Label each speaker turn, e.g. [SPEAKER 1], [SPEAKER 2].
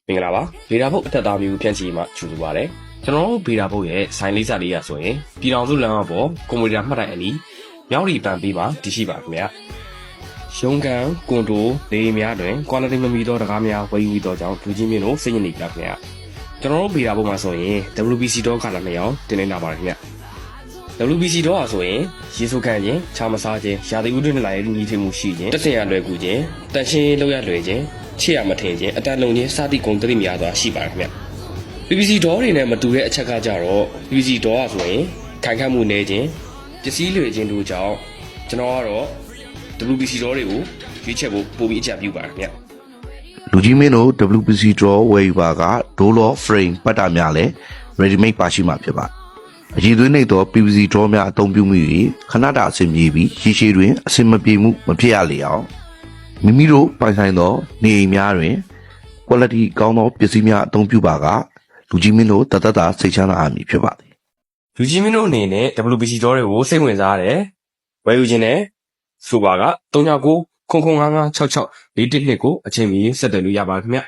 [SPEAKER 1] မင်္ဂလာပါဗေဒာဘုတ်အသက်သားမျိုးဖြန့်ချီမှာကြိုဆိုပါရစေကျွန်တော်တို့ဗေဒာဘုတ်ရဲ့ဆိုင်လေးစာလေးရဆိုရင်ပြည်တော်စုလမ်းအပေါ်ကွန်ပျူတာမှတ်တိုင်အနီးမြောက်ရီပန်ပေးပါတရှိပါခင်ဗျာရုံးကန်ကွန်တိုလေများတွင် quality မမီသောတကားများဝယ်ယူသောကြောင့်လူချင်းမျိုးတို့စိတ်ညစ်နေကြခင်ဗျာကျွန်တော်တို့ဗေဒာဘုတ်မှာဆိုရင် WBC တော့ခါလာနှစ်ယောက်တင်နေတာပါခင်ဗျာ WBC တော့ဆိုရင်ရေဆိုခံခြင်းချာမစားခြင်းရာသီဥတုနဲ့လာရဲ့ညီထွေမှုရှိခြင်းတက်ဆင်ရလွယ်ကူခြင်းတန်ရှင်းလောက်ရလွယ်ခြင်းချစ်ရမထင်ခြင်းအတန်လုံးခြင်းစသည့်ဂုဏ်သတိများစွာရှိပါခင်ဗျ PVC ဒေါတွေနဲ့မတူတဲ့အချက်ကကြတော့ PVC ဒေါဆိုရင်ခိုင်ခန့်မှုနည်းခြင်းပစ္စည်းလွယ်ခြင်းတို့ကြောင့်ကျွန်တော်ကတော့ WBC ဒေါတွေကိုရွေးချက်ဖို့ပို့ပြီးအကြံပြုပါခင်ဗျ
[SPEAKER 2] လူကြီးမင်းတို့ WBC draw ဝယ်ယူပါက Dolo frame ပတ်တာများလဲ ready made ပါရှိမှာဖြစ်ပါအရည်သွေးနှိပ်သော PVC draw များအသုံးပြုမှု၍ခဏတာအဆင်ပြေပြီးရေရှည်တွင်အဆင်မပြေမှုမဖြစ်ရလေအောင်မိမိတို့ပိုင်ဆိုင်သောနေအိမ်များတွင် quality ကောင်းသောပစ္စည်းများအသုံးပြုပါကလူကြီးမင်းတို့တသက်တာစိတ်ချမ်းသာအားမည်ဖြစ်ပါသည်
[SPEAKER 1] လူကြီးမင်းတို့အနေနဲ့ WBC ဒေါတွေကိုစိတ်ဝင်စားရတယ်ဝယ်ယူခြင်းနဲ့ဆိုပါက399 005566 412ကိုအချိန်မီဆက်သွယ်လို့ရပါခင်ဗျ